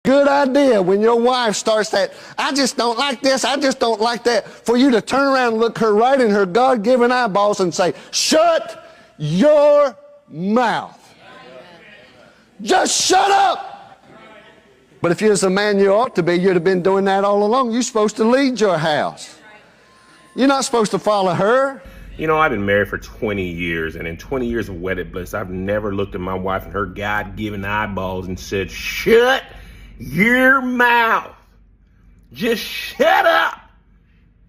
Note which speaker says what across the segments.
Speaker 1: Good idea when your wife starts that, I just don't like this, I just don't like that, for you to turn around and look her right in her God-given eyeballs and say, shut your mouth. Just shut up. But if you're the man you ought to be, you'd have been doing that all along. You're supposed to lead your house. You're not supposed to follow her.
Speaker 2: You know, I've been married for 20 years, and in 20 years of wedded bliss, I've never looked at my wife in her God-given eyeballs and said, shut your mouth. Just shut up.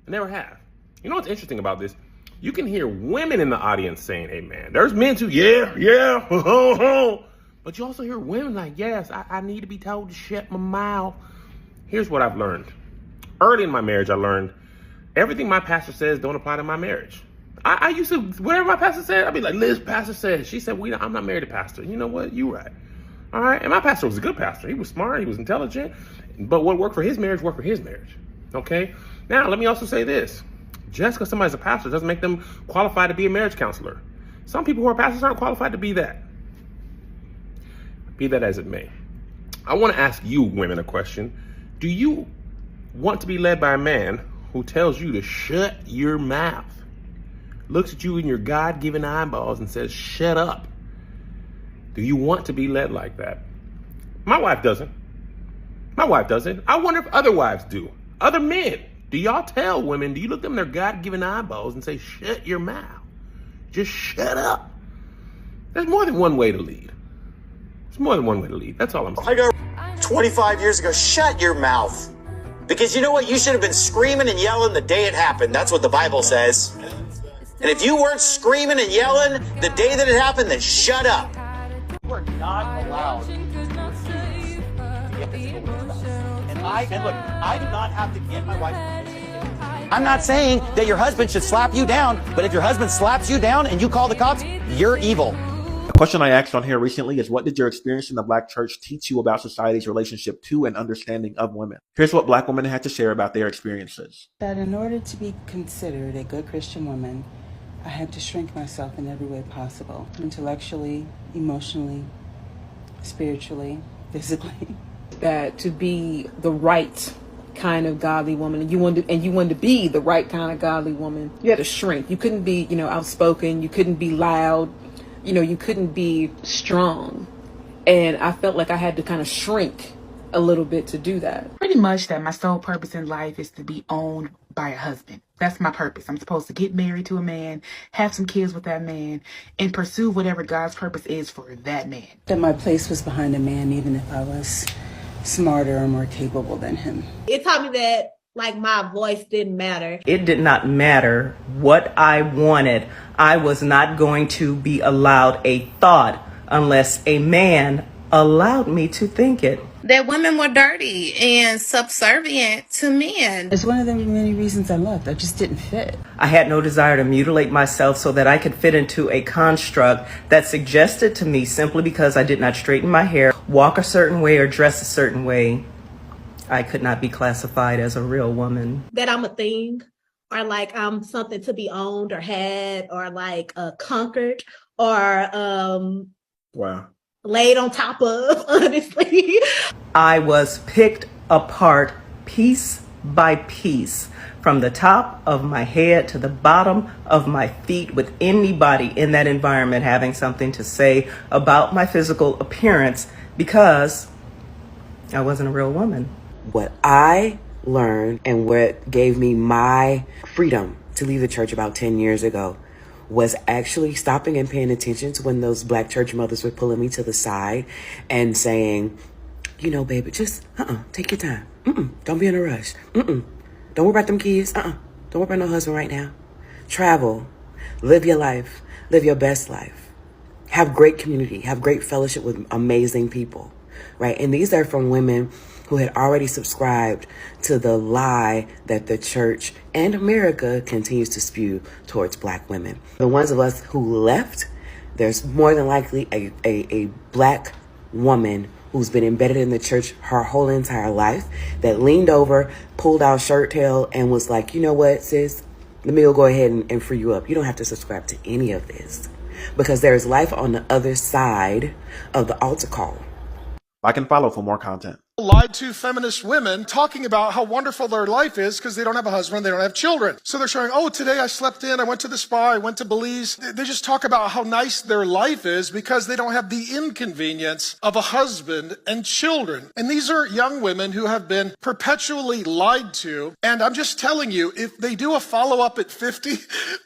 Speaker 2: I never have. You know what's interesting about this? You can hear women in the audience saying, hey, man, there's men too, yeah, but you also hear women like, yes, I need to be told to shut my mouth. Here's what I've learned. Early in my marriage, I learned everything my pastor says don't apply to my marriage. I used to, whatever my pastor said, I'd be like, Liz, pastor said. She said, I'm not married to pastor. You know what? You right. All right. And my pastor was a good pastor. He was smart. He was intelligent. But what worked for his marriage worked for his marriage. Okay. Now, let me also say this. Just because somebody's a pastor doesn't make them qualified to be a marriage counselor. Some people who are pastors aren't qualified to be that. Be that as it may. I want to ask you women a question. Do you want to be led by a man who tells you to shut your mouth, looks at you in your God-given eyeballs and says, shut up? Do you want to be led like that? My wife doesn't. My wife doesn't. I wonder if other wives do. Other men. Do y'all tell women, do you look them in their God-given eyeballs and say, shut your mouth? Just shut up. There's more than one way to lead. There's more than one way to lead. That's all I'm saying.
Speaker 3: I got 25 years ago, shut your mouth. Because you know what? You should have been screaming and yelling the day it happened. That's what the Bible says. And if you weren't screaming and yelling the day that it happened, then shut up. You are not allowed to get physical with your spouse. And look, I do not have to get my wife. I'm not saying that your husband should slap you down, but if your husband slaps you down and you call the cops, you're evil.
Speaker 4: A question I asked on here recently is, what did your experience in the Black church teach you about society's relationship to and understanding of women? Here's what Black women had to share about their experiences.
Speaker 5: That in order to be considered a good Christian woman, I had to shrink myself in every way possible. Intellectually, emotionally, spiritually, physically.
Speaker 6: That to be the right kind of godly woman, and you wanted to be the right kind of godly woman, you had to shrink. You couldn't be, outspoken. You couldn't be loud. You couldn't be strong. And I felt like I had to kind of shrink a little bit to do that.
Speaker 7: Pretty much that my sole purpose in life is to be owned by a husband. That's my purpose. I'm supposed to get married to a man, have some kids with that man, and pursue whatever God's purpose is for that man.
Speaker 5: That my place was behind a man, even if I was smarter or more capable than him.
Speaker 8: It taught me that, my voice didn't matter.
Speaker 9: It did not matter what I wanted. I was not going to be allowed a thought unless a man allowed me to think it.
Speaker 10: That women were dirty and subservient to men.
Speaker 5: It's one of the many reasons I left. I just didn't fit.
Speaker 9: I had no desire to mutilate myself so that I could fit into a construct that suggested to me, simply because I did not straighten my hair, walk a certain way, or dress a certain way, I could not be classified as a real woman.
Speaker 8: That I'm a thing, or I'm something to be owned or had, or conquered, or
Speaker 4: Wow.
Speaker 8: laid on top of, honestly.
Speaker 9: I was picked apart piece by piece, from the top of my head to the bottom of my feet, with anybody in that environment having something to say about my physical appearance, because I wasn't a real woman.
Speaker 11: What I learned and what gave me my freedom to leave the church about 10 years ago was actually stopping and paying attention to when those Black church mothers were pulling me to the side and saying, baby, just take your time. Don't be in a rush. Don't worry about them kids. Don't worry about no husband right now. Travel, live your life, live your best life. Have great community, have great fellowship with amazing people, right? And these are from women who had already subscribed to the lie that the church and America continues to spew towards Black women. The ones of us who left, there's more than likely a Black woman who's been embedded in the church her whole entire life that leaned over, pulled out shirt tail, and was like, you know what, sis, let me go ahead and free you up. You don't have to subscribe to any of this, because there is life on the other side of the altar call.
Speaker 4: Like and follow for more content.
Speaker 12: lied to feminist women talking about how wonderful their life is because they don't have a husband, they don't have children. So they're showing, oh, today I slept in, I went to the spa, I went to Belize. They just talk about how nice their life is because they don't have the inconvenience of a husband and children. And these are young women who have been perpetually lied to. And I'm just telling you, if they do a follow-up at 50,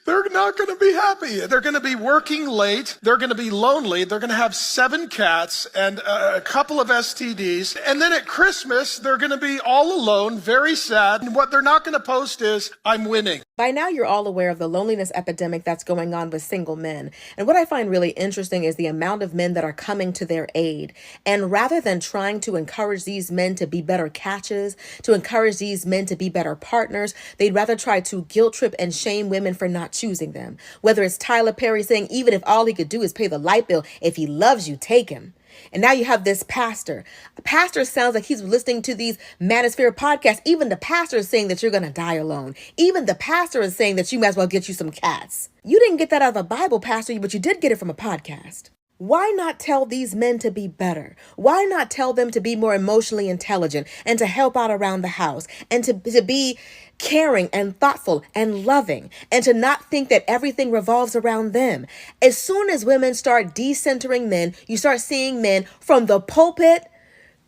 Speaker 12: they're not going to be happy. They're going to be working late. They're going to be lonely. They're going to have 7 cats and a couple of STDs. And then at Christmas, they're going to be all alone, very sad. And what they're not going to post is, I'm winning.
Speaker 13: By now, you're all aware of the loneliness epidemic that's going on with single men. And what I find really interesting is the amount of men that are coming to their aid. And rather than trying to encourage these men to be better catches, to encourage these men to be better partners, they'd rather try to guilt trip and shame women for not choosing them. Whether it's Tyler Perry saying, even if all he could do is pay the light bill, if he loves you, take him. And now you have this pastor. A pastor sounds like he's listening to these Manosphere podcasts. Even the pastor is saying that you're going to die alone. Even the pastor is saying that you might as well get you some cats. You didn't get that out of a Bible, pastor, but you did get it from a podcast. Why not tell these men to be better? Why not tell them to be more emotionally intelligent and to help out around the house and to be caring and thoughtful and loving and to not think that everything revolves around them? As soon as women start decentering men, you start seeing men from the pulpit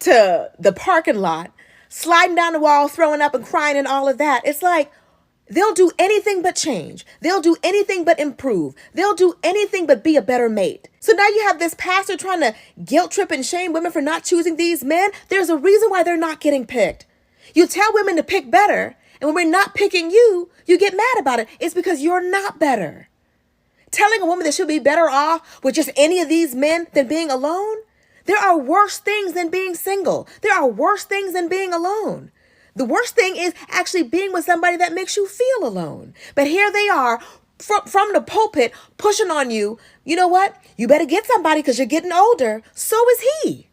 Speaker 13: to the parking lot, sliding down the wall, throwing up and crying and all of that. It's like, they'll do anything but change. They'll do anything but improve. They'll do anything but be a better mate. So now you have this pastor trying to guilt trip and shame women for not choosing these men. There's a reason why they're not getting picked. You tell women to pick better, and when we're not picking you, you get mad about it. It's because you're not better. Telling a woman that she'll be better off with just any of these men than being alone? There are worse things than being single. There are worse things than being alone. The worst thing is actually being with somebody that makes you feel alone. But here they are from the pulpit pushing on you. You know what? You better get somebody because you're getting older. So is he.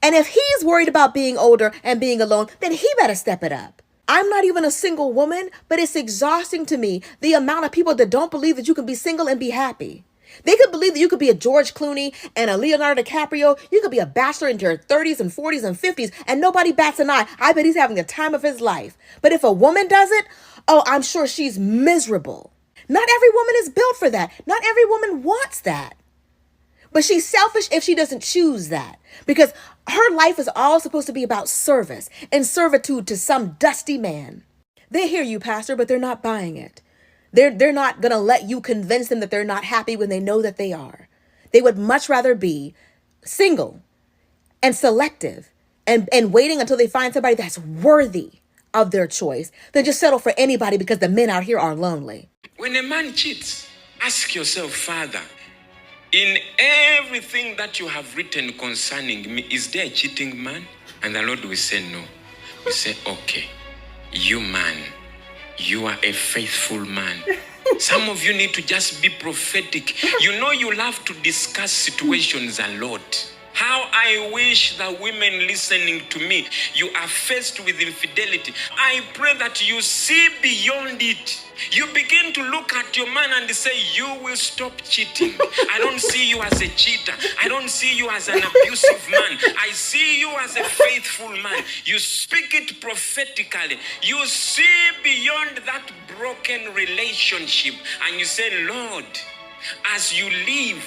Speaker 13: And if he's worried about being older and being alone, then he better step it up. I'm not even a single woman, but it's exhausting to me the amount of people that don't believe that you can be single and be happy. They could believe that you could be a George Clooney and a Leonardo DiCaprio. You could be a bachelor in your 30s and 40s and 50s and nobody bats an eye. I bet he's having the time of his life. But if a woman does it, oh, I'm sure she's miserable. Not every woman is built for that. Not every woman wants that. But she's selfish if she doesn't choose that, because her life is all supposed to be about service and servitude to some dusty man. They hear you, pastor, but they're not buying it. They're not going to let you convince them that they're not happy when they know that they are. They would much rather be single and selective and waiting until they find somebody that's worthy of their choice than just settle for anybody because the men out here are lonely.
Speaker 14: When a man cheats, ask yourself, Father, in everything that you have written concerning me, is there a cheating man? And the Lord will say no. We say, okay, you man, you are a faithful man. Some of you need to just be prophetic. You know you love to discuss situations a lot. How I wish the women listening to me, you are faced with infidelity. I pray that you see beyond it. You begin to look at your man and say, you will stop cheating. I don't see you as a cheater. I don't see you as an abusive man. I see you as a faithful man. You speak it prophetically. You see beyond that broken relationship. And you say, Lord, as you leave,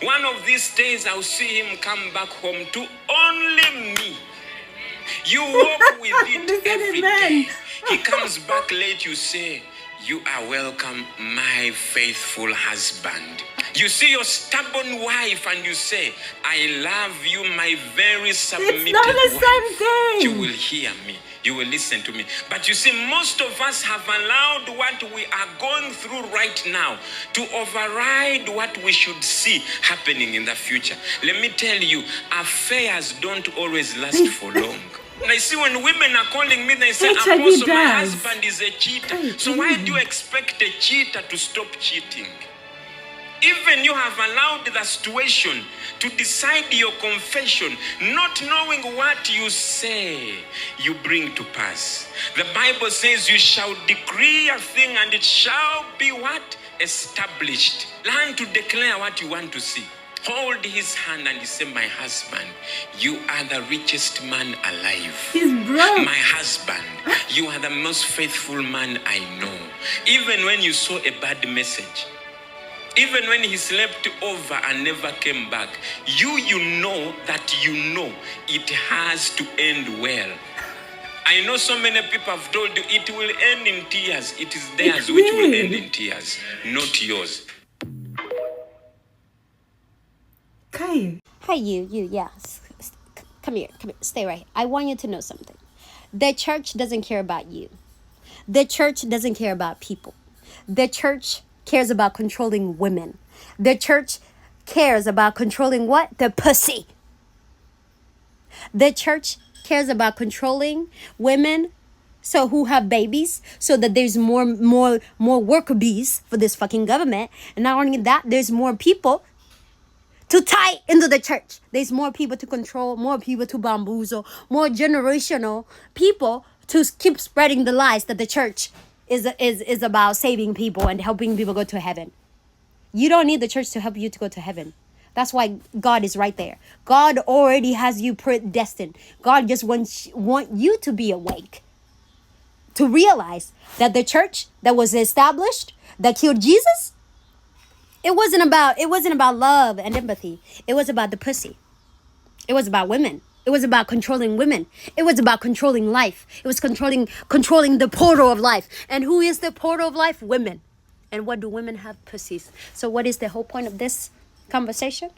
Speaker 14: one of these days I'll see him come back home to only me. You walk with it every day. He comes back late, you say, you are welcome, my faithful husband. You see your stubborn wife and you say, I love you, my very submitted wife. It's not the same thing. You will hear me. You will listen to me. But you see, most of us have allowed what we are going through right now to override what we should see happening in the future. Let me tell you, affairs don't always last for long. I see when women are calling me, they say, Apostle, my husband is a cheater. So why do you expect a cheater to stop cheating? Even you have allowed the situation to decide your confession, not knowing what you say, you bring to pass. The Bible says you shall decree a thing and it shall be what? Established. Learn to declare what you want to see. Hold his hand and say, my husband, you are the richest man alive.
Speaker 6: He's broke.
Speaker 14: My husband, you are the most faithful man I know. Even when you saw a bad message, even when he slept over and never came back, you know that you know it has to end well. I know so many people have told you it will end in tears. It is theirs which will end in tears, not yours.
Speaker 6: Kai.
Speaker 15: Hey, you, yes. Come here, stay right. I want you to know something. The church doesn't care about you. The church doesn't care about people. The church cares about controlling women. The church cares about controlling what? The pussy. The church cares about controlling women so who have babies so that there's more worker bees for this fucking government. And not only that, there's more people to tie into the church. There's more people to control, more people to bamboozle, more generational people to keep spreading the lies that the church is about saving people and helping people go to heaven. You don't need the church to help you to go to heaven. That's why God is right there. God already has you predestined. God just want you to be awake, to realize that the church that was established, that killed Jesus, it wasn't about love and empathy. It was about the pussy. It was about women. It was about controlling women. It was about controlling life. It was controlling the portal of life. And who is the portal of life? Women. And what do women have? Pussies. So what is the whole point of this conversation?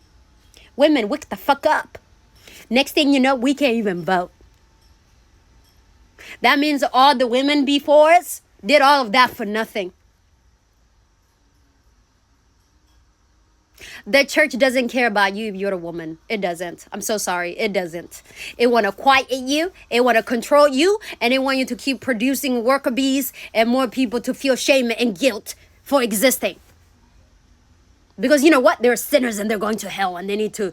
Speaker 15: Women, wake the fuck up. Next thing you know, we can't even vote. That means all the women before us did all of that for nothing. The church doesn't care about you if you're a woman. It doesn't. I'm so sorry. It doesn't. It want to quiet you. It want to control you. And it want you to keep producing worker bees and more people to feel shame and guilt for existing. Because you know what? They're sinners and they're going to hell and they need to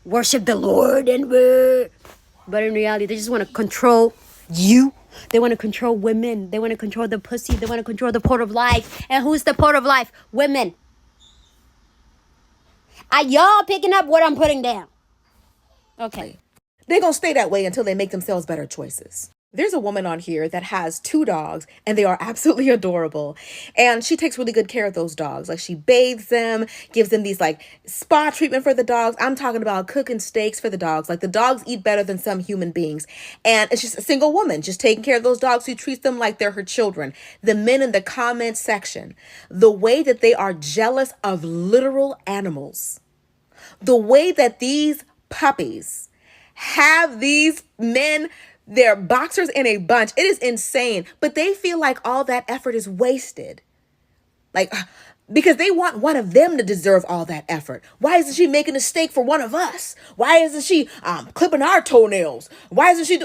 Speaker 15: worship the Lord. But in reality, they just want to control you. They want to control women. They want to control the pussy. They want to control the port of life. And who's the port of life? Women. Are y'all picking up what I'm putting down? Okay.
Speaker 13: They're going to stay that way until they make themselves better choices. There's a woman on here that has 2 dogs and they are absolutely adorable. And she takes really good care of those dogs. Like she bathes them, gives them these like spa treatment for the dogs. I'm talking about cooking steaks for the dogs. Like the dogs eat better than some human beings. And it's just a single woman just taking care of those dogs who treats them like they're her children. The men in the comment section, the way that they are jealous of literal animals. The way that these puppies have these men, they're boxers in a bunch. It is insane. But they feel like all that effort is wasted. Like, because they want one of them to deserve all that effort. Why isn't she making a steak for one of us? Why isn't she clipping our toenails? Why isn't she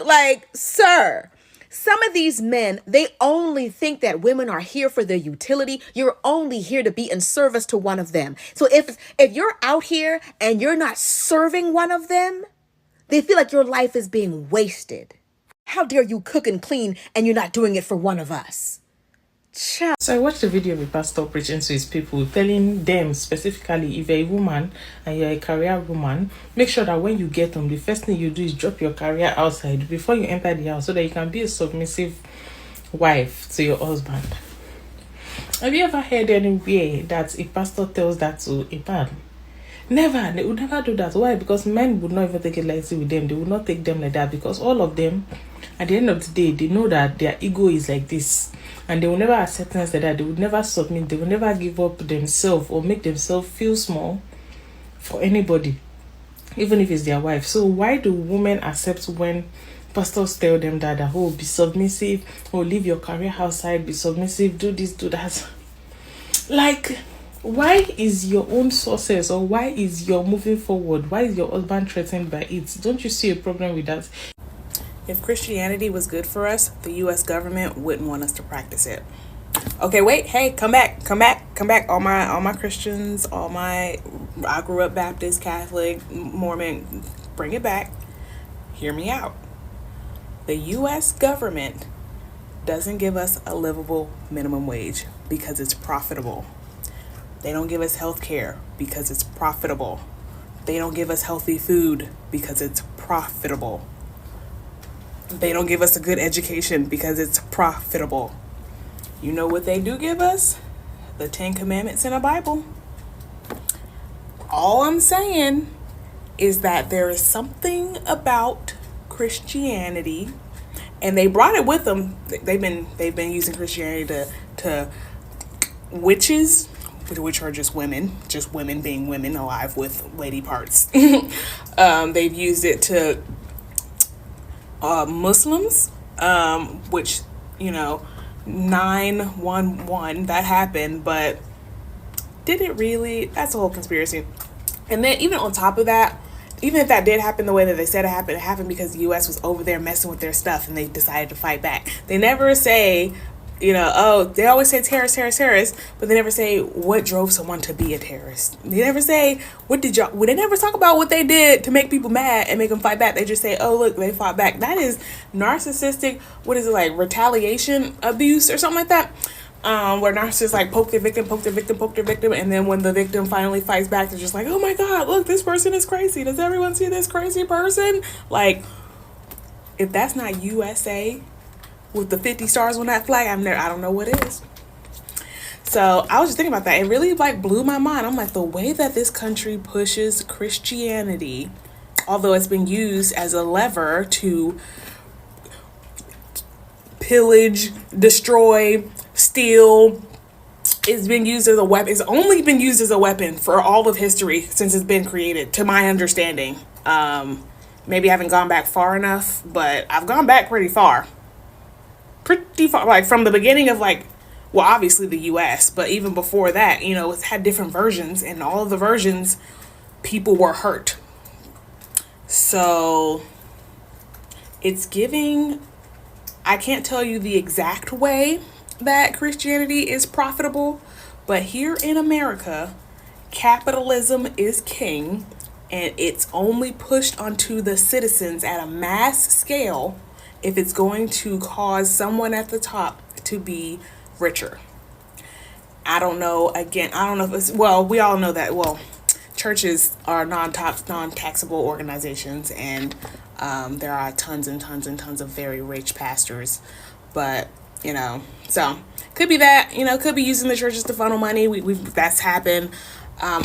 Speaker 13: sir? Some of these men, they only think that women are here for their utility. You're only here to be in service to one of them. So if you're out here and you're not serving one of them, they feel like your life is being wasted. How dare you cook and clean and you're not doing it for one of us?
Speaker 16: So I watched a video of a pastor preaching to his people, telling them specifically, if you're a woman and you're a career woman, make sure that when you get home, the first thing you do is drop your career outside before you enter the house so that you can be a submissive wife to your husband. Have you ever heard anywhere that a pastor tells that to a man? Never. They would never do that. Why? Because men would not even take it lightly with them. They would not take them like that because all of them, at the end of the day, they know that their ego is like this. And they will never accept things like that. They would never submit. They will never give up themselves or make themselves feel small for anybody, even if it's their wife. So why do women accept when pastors tell them that, oh, be submissive, or leave your career outside, be submissive, do this, do that? Like, why is your own success or why is your moving forward, why is your husband threatened by it? Don't you see a problem with that?
Speaker 17: If Christianity was good for us, the U.S. government wouldn't want us to practice it. Okay, wait, hey, come back. All my Christians, I grew up Baptist, Catholic, Mormon, bring it back. Hear me out. The U.S. government doesn't give us a livable minimum wage because it's profitable. They don't give us health care because it's profitable. They don't give us healthy food because it's profitable. They don't give us a good education because it's profitable. You know what they do give us? The 10 Commandments in a Bible. All I'm saying is that there is something about Christianity, and they brought it with them. They've been using Christianity to witches, which are just women being women alive with lady parts. They've used it to Muslims, which, 9/11 that happened, but did it really? That's a whole conspiracy. And then even on top of that, even if that did happen the way that they said it happened because the U.S. was over there messing with their stuff and they decided to fight back. They never say, they always say terrorist, but they never say what drove someone to be a terrorist. They never say, they never talk about what they did to make people mad and make them fight back. They just say, oh, look, they fought back. That is narcissistic, retaliation abuse or something like that. Where narcissists poke their victim, and then when the victim finally fights back, they're just like, oh my God, look, this person is crazy. Does everyone see this crazy person? If that's not USA with the 50 stars on that flag, I don't know what is. So I was just thinking about that. It really blew my mind. I'm like, the way that this country pushes Christianity, although it's been used as a lever to pillage, destroy, steal, it's been used as a weapon. It's only been used as a weapon for all of history since it's been created, to my understanding. Maybe I haven't gone back far enough, but I've gone back pretty far, from the beginning of obviously the US, but even before that, it's had different versions, and all of the versions, people were hurt. So it's giving, I can't tell you the exact way that Christianity is profitable, but here in America, capitalism is king, and it's only pushed onto the citizens at a mass scale if it's going to cause someone at the top to be richer. I don't know if it's, we all know that, churches are non-taxable organizations, and there are tons and tons and tons of very rich pastors, but so could be that, could be using the churches to funnel money. That's happened. I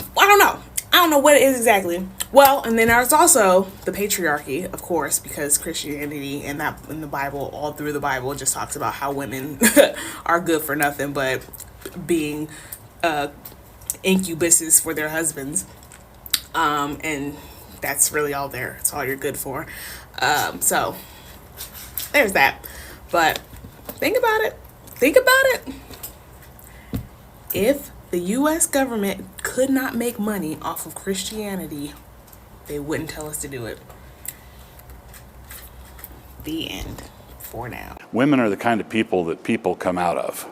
Speaker 17: don't know what it is exactly. Well, and then there's also the patriarchy, of course, because Christianity and that in the Bible, all through the Bible, just talks about how women are good for nothing but being incubuses for their husbands, and that's really all there. It's all you're good for. So there's that. But think about it. If the U.S. government could not make money off of Christianity, they wouldn't tell us to do it. The end. For now.
Speaker 18: Women are the kind of people that people come out of.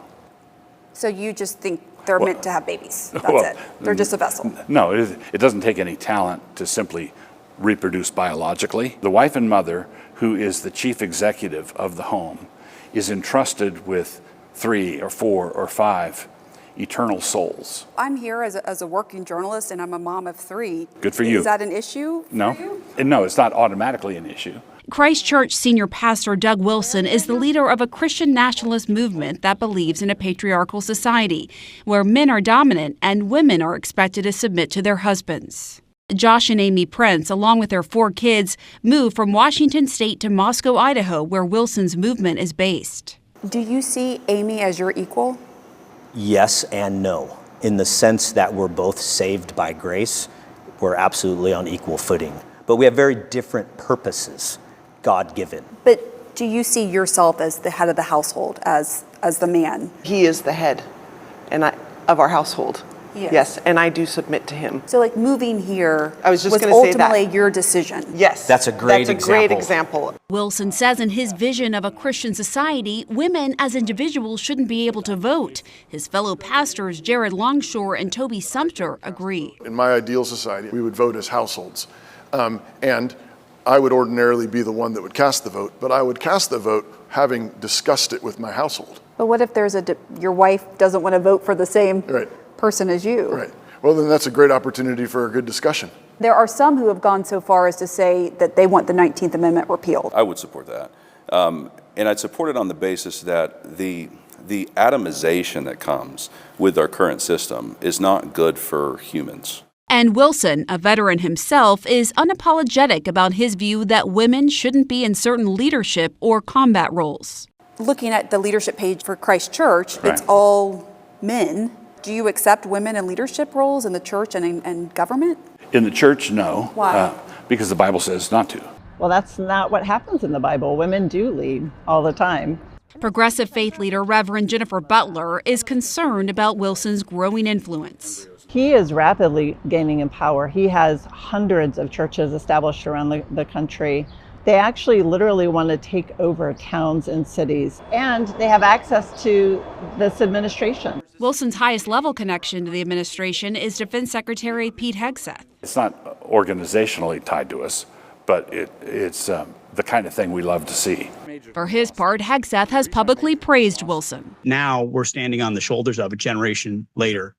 Speaker 19: So you just think they're meant to have babies. That's it. They're just a vessel.
Speaker 18: No, it doesn't take any talent to simply reproduce biologically. The wife and mother, who is the chief executive of the home, is entrusted with 3 or 4 or 5 eternal souls.
Speaker 19: I'm here as a working journalist, and I'm a mom of 3.
Speaker 18: Good for you.
Speaker 19: Is that an issue for you?
Speaker 18: No, it's not automatically an issue.
Speaker 20: Christ Church senior pastor Doug Wilson is the leader of a Christian nationalist movement that believes in a patriarchal society where men are dominant and women are expected to submit to their husbands. Josh and Amy Prince, along with their 4 kids, moved from Washington State to Moscow, Idaho, where Wilson's movement is based.
Speaker 19: Do you see Amy as your equal?
Speaker 21: Yes and no. In the sense that we're both saved by grace, we're absolutely on equal footing. But we have very different purposes, God-given.
Speaker 19: But do you see yourself as the head of the household, as the man?
Speaker 22: He is the head of our household. Yes, and I do submit to him.
Speaker 19: So
Speaker 22: moving here
Speaker 19: was ultimately your decision.
Speaker 22: Yes.
Speaker 21: That's a great
Speaker 22: example.
Speaker 20: Wilson says in his vision of a Christian society, women as individuals shouldn't be able to vote. His fellow pastors Jared Longshore and Toby Sumter agree.
Speaker 23: In my ideal society, we would vote as households. And I would ordinarily be the one that would cast the vote, but I would cast the vote having discussed it with my household.
Speaker 19: But what if your wife doesn't want to vote for the same person as you?
Speaker 23: Right. Well, then that's a great opportunity for a good discussion.
Speaker 19: There are some who have gone so far as to say that they want the 19th Amendment repealed.
Speaker 1: I would support that. And I'd support it on the basis that the atomization that comes with our current system is not good for humans.
Speaker 20: And Wilson, a veteran himself, is unapologetic about his view that women shouldn't be in certain leadership or combat roles.
Speaker 19: Looking at the leadership page for Christ Church, it's all men. Do you accept women in leadership roles in the church and in government?
Speaker 18: In the church, no.
Speaker 19: Why?
Speaker 18: Because the Bible says not to.
Speaker 2: Well, that's not what happens in the Bible. Women do lead all the time.
Speaker 20: Progressive faith leader Reverend Jennifer Butler is concerned about Wilson's growing influence.
Speaker 2: He is rapidly gaining in power. He has hundreds of churches established around the country. They actually literally want to take over towns and cities, and they have access to this administration.
Speaker 20: Wilson's highest level connection to the administration is Defense Secretary Pete Hegseth.
Speaker 18: It's not organizationally tied to us, but it's the kind of thing we love to see.
Speaker 20: For his part, Hegseth has publicly praised Wilson.
Speaker 3: Now we're standing on the shoulders of a generation later